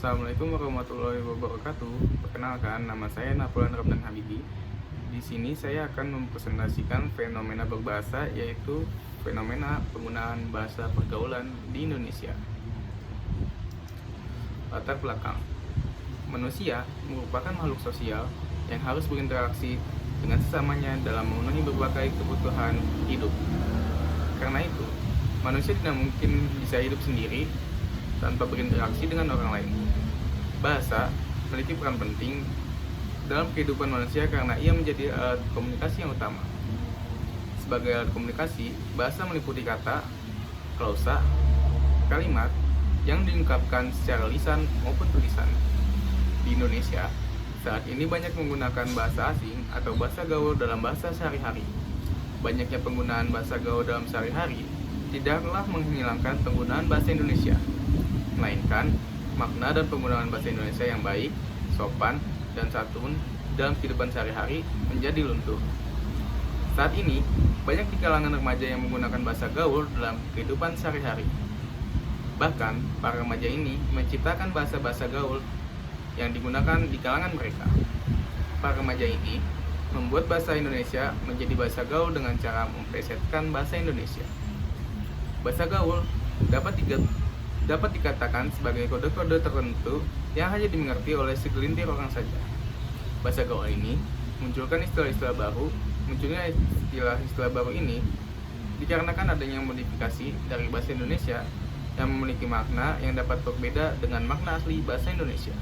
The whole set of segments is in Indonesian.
Assalamualaikum warahmatullahi wabarakatuh. Perkenalkan, nama saya Napoleon Ramdan Habibi. Di sini saya akan mempresentasikan fenomena berbahasa, yaitu fenomena penggunaan bahasa pergaulan di Indonesia. Latar belakang: manusia merupakan makhluk sosial yang harus berinteraksi dengan sesamanya dalam memenuhi berbagai kebutuhan hidup. Karena itu, manusia tidak mungkin bisa hidup sendiri tanpa berinteraksi dengan orang lain. Bahasa memiliki peran penting dalam kehidupan manusia karena ia menjadi alat komunikasi yang utama. Sebagai alat komunikasi, bahasa meliputi kata, klausa, kalimat yang diungkapkan secara lisan maupun tulisan. Di Indonesia, saat ini banyak menggunakan bahasa asing atau bahasa gaul dalam bahasa sehari-hari. Banyaknya penggunaan bahasa gaul dalam sehari-hari tidaklah menghilangkan penggunaan bahasa Indonesia, melainkan makna dan penggunaan bahasa Indonesia yang baik, sopan, dan santun dalam kehidupan sehari-hari menjadi luntur. Saat ini, banyak di kalangan remaja yang menggunakan bahasa gaul dalam kehidupan sehari-hari. Bahkan, para remaja ini menciptakan bahasa-bahasa gaul yang digunakan di kalangan mereka. Para remaja ini membuat bahasa Indonesia menjadi bahasa gaul dengan cara memplesetkan bahasa Indonesia. Bahasa gaul dapat dikatakan sebagai kode-kode tertentu yang hanya dimengerti oleh segelintir orang saja. Bahasa gaul ini munculkan istilah-istilah baru. Munculnya istilah-istilah baru ini dikarenakan adanya modifikasi dari bahasa Indonesia yang memiliki makna yang dapat berbeda dengan makna asli bahasa Indonesia.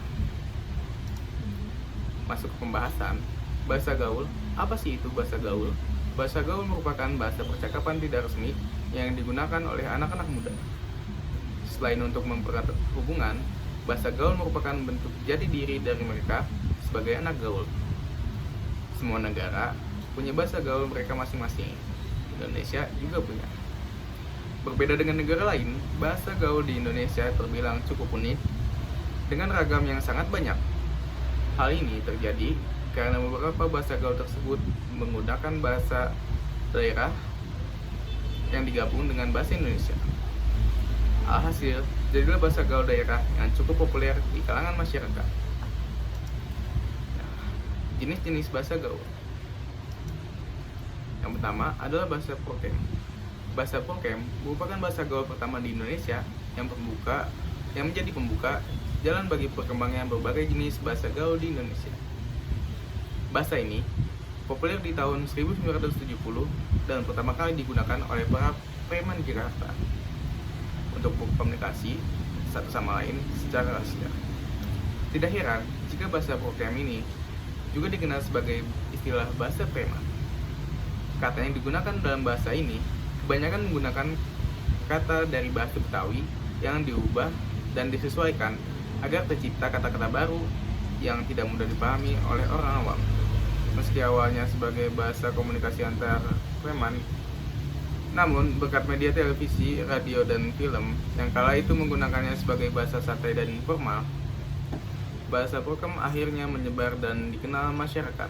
Masuk ke pembahasan, bahasa gaul. Apa sih itu bahasa gaul? Bahasa gaul merupakan bahasa percakapan tidak resmi yang digunakan oleh anak-anak muda. Selain untuk mempererat hubungan, bahasa gaul merupakan bentuk jati diri dari mereka sebagai anak gaul. Semua negara punya bahasa gaul mereka masing-masing. Indonesia juga punya. Berbeda dengan negara lain, bahasa gaul di Indonesia terbilang cukup unik dengan ragam yang sangat banyak. Hal ini terjadi karena beberapa bahasa gaul tersebut menggunakan bahasa daerah yang digabung dengan bahasa Indonesia. Alhasil, jadilah bahasa gaul daerah yang cukup populer di kalangan masyarakat. Jenis-jenis bahasa gaul. Yang pertama adalah bahasa Prokem. Bahasa Prokem merupakan bahasa gaul pertama di Indonesia yang menjadi pembuka jalan bagi perkembangan berbagai jenis bahasa gaul di Indonesia. Bahasa ini populer di tahun 1970 dan pertama kali digunakan oleh para preman Jakarta untuk berkomunikasi satu sama lain secara rahasia. Tidak heran jika bahasa Prokem ini juga dikenal sebagai istilah bahasa preman. Kata yang digunakan dalam bahasa ini kebanyakan menggunakan kata dari bahasa Betawi yang diubah dan disesuaikan agar tercipta kata-kata baru yang tidak mudah dipahami oleh orang awam. Meski awalnya sebagai bahasa komunikasi antar preman, namun berkat media televisi, radio, dan film yang kala itu menggunakannya sebagai bahasa santai dan informal, bahasa Prokem akhirnya menyebar dan dikenal masyarakat.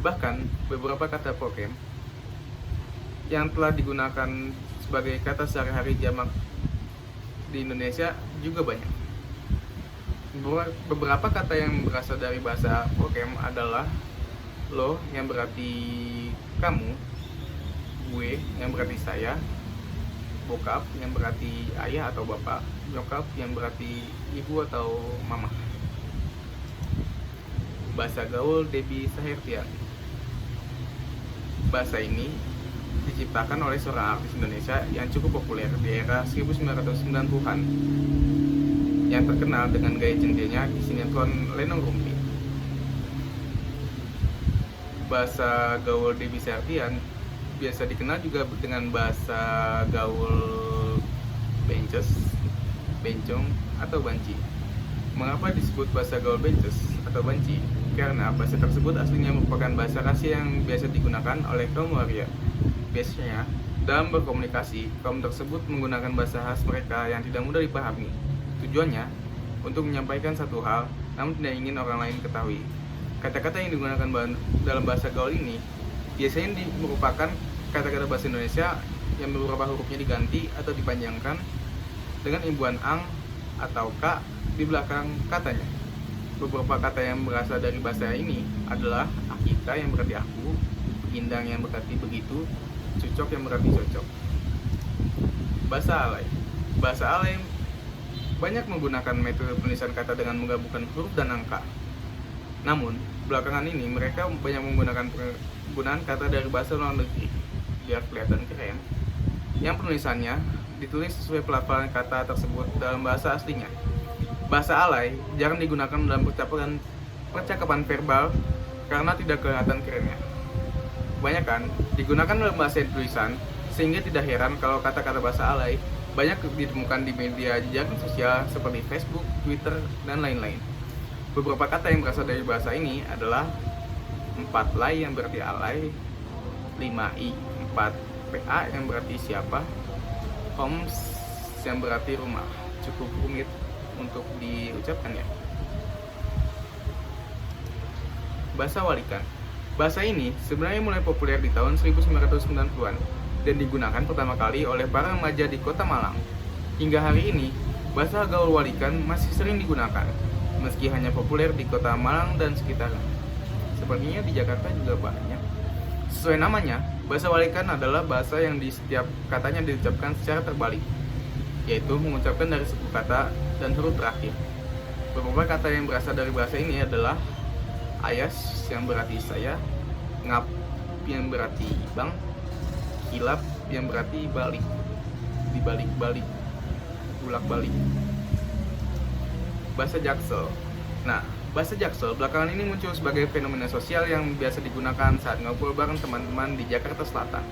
Bahkan beberapa kata Prokem yang telah digunakan sebagai kata sehari-hari jamak di Indonesia juga banyak. Beberapa kata yang berasal dari bahasa Prokem adalah lo yang berarti kamu, gue yang berarti saya, bokap yang berarti ayah atau bapak, nyokap yang berarti ibu atau mama. Bahasa gaul Debbie Sahertian. Bahasa ini diciptakan oleh seorang artis Indonesia yang cukup populer di era 1990-an yang terkenal dengan gaya centilnya di sinetron Lenong Rumpi. Bahasa gaul Debbie Sahertian biasa dikenal juga dengan bahasa gaul bences, bencong, atau banci. Mengapa disebut bahasa gaul bences atau banci? Karena bahasa tersebut aslinya merupakan bahasa rahasia yang biasa digunakan oleh kaum waria. Biasanya, dalam berkomunikasi, kaum tersebut menggunakan bahasa khas mereka yang tidak mudah dipahami. Tujuannya untuk menyampaikan satu hal, namun tidak ingin orang lain ketahui. Kata-kata yang digunakan dalam bahasa gaul ini biasanya merupakan kata-kata bahasa Indonesia yang beberapa hurufnya diganti atau dipanjangkan dengan imbuhan ang atau K di belakang katanya. Beberapa kata yang berasal dari bahasa ini adalah akika yang berarti aku, begindang yang berarti begitu, cocok yang berarti cocok. Bahasa alay. Bahasa alay banyak menggunakan metode penulisan kata dengan menggabungkan huruf dan angka. Namun, belakangan ini mereka banyak menggunakan penggunaan kata dari bahasa luar negeri biar kelihatan keren, yang penulisannya ditulis sesuai pelafalan kata tersebut dalam bahasa aslinya. Bahasa alay jarang digunakan dalam percakapan verbal karena tidak kelihatan kerennya. Kebanyakan digunakan dalam bahasa tulisan, sehingga tidak heran kalau kata-kata bahasa alay banyak ditemukan di media jejaring sosial seperti Facebook, Twitter, dan lain-lain. Beberapa kata yang berasal dari bahasa ini adalah 4 lay yang berarti alay, 5i 4pa yang berarti siapa, homes yang berarti rumah. Cukup rumit untuk diucapkan ya. Bahasa walikan. Bahasa ini sebenarnya mulai populer di tahun 1990-an dan digunakan pertama kali oleh para remaja di Kota Malang. Hingga hari ini, bahasa gaul walikan masih sering digunakan, meski hanya populer di Kota Malang dan sekitarnya. Sepertinya di Jakarta juga banyak. Sesuai namanya, bahasa walikan adalah bahasa yang di setiap katanya diucapkan secara terbalik, yaitu mengucapkan dari suku kata dan huruf terakhir. Beberapa kata yang berasal dari bahasa ini adalah ayas yang berarti saya, ngap yang berarti bang, kilap yang berarti balik, dibalik-balik, bulak-balik. Bahasa Jaksel. Nah, bahasa Jaksel belakangan ini muncul sebagai fenomena sosial yang biasa digunakan saat ngobrol bareng teman-teman di Jakarta Selatan.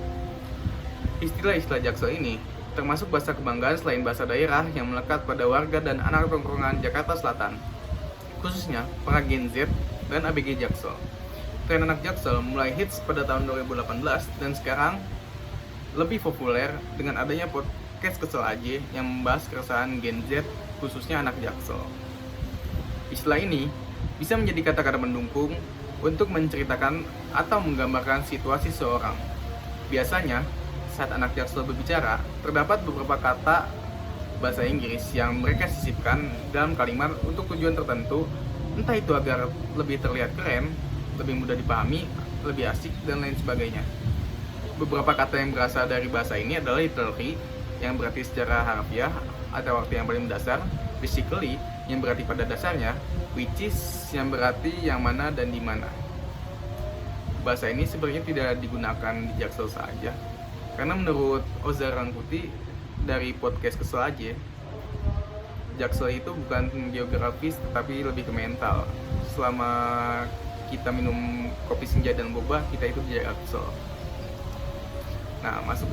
Istilah-istilah Jaksel ini termasuk bahasa kebanggaan selain bahasa daerah yang melekat pada warga dan anak tongkrongan Jakarta Selatan, khususnya para Gen Z dan ABG Jaksel. Tren anak Jaksel mulai hits pada tahun 2018 dan sekarang lebih populer dengan adanya podcast Kesel aja yang membahas keresahan Gen Z, khususnya anak Jaksel. Istilah ini bisa menjadi kata-kata mendukung untuk menceritakan atau menggambarkan situasi seorang. Biasanya, saat anak Jaksel berbicara, terdapat beberapa kata bahasa Inggris yang mereka sisipkan dalam kalimat untuk tujuan tertentu, entah itu agar lebih terlihat keren, lebih mudah dipahami, lebih asik, dan lain sebagainya. Beberapa kata yang berasal dari bahasa ini adalah literally, yang berarti secara harfiah atau arti yang paling mendasar, basically, yang berarti pada dasarnya, which is yang berarti yang mana dan di mana. Bahasa ini sebenarnya tidak digunakan di Jaksel saja, karena menurut Ozar Rangkuti dari podcast Kesel aja, Jaksel itu bukan geografis tetapi lebih ke mental. Selama kita minum kopi senja dan boba, kita itu di Jaksel. Nah, masuk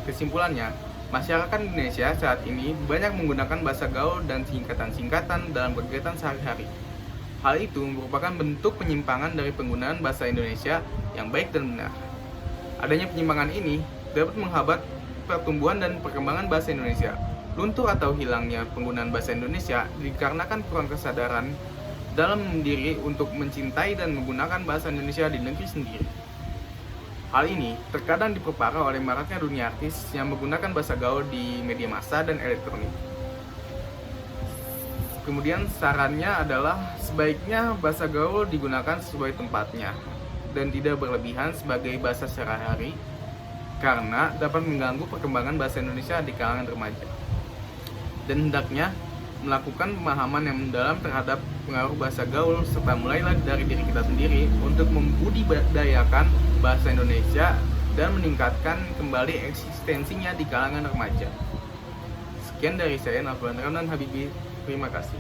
kesimpulannya, masyarakat Indonesia saat ini banyak menggunakan bahasa gaul dan singkatan-singkatan dalam kegiatan sehari-hari. Hal itu merupakan bentuk penyimpangan dari penggunaan bahasa Indonesia yang baik dan benar. Adanya penyimpangan ini dapat menghambat pertumbuhan dan perkembangan bahasa Indonesia. Luntur atau hilangnya penggunaan bahasa Indonesia dikarenakan kurang kesadaran dalam diri untuk mencintai dan menggunakan bahasa Indonesia di negeri sendiri. Hal ini terkadang diperparah oleh maraknya dunia artis yang menggunakan bahasa gaul di media massa dan elektronik. Kemudian sarannya adalah sebaiknya bahasa gaul digunakan sesuai tempatnya dan tidak berlebihan sebagai bahasa sehari-hari karena dapat mengganggu perkembangan bahasa Indonesia di kalangan remaja. Dan hendaknya melakukan pemahaman yang mendalam terhadap pengaruh bahasa gaul serta mulailah dari diri kita sendiri untuk membudidayakan bahasa Indonesia dan meningkatkan kembali eksistensinya di kalangan remaja. Sekian dari saya, Nafwan Ramdan Habibi. Terima kasih.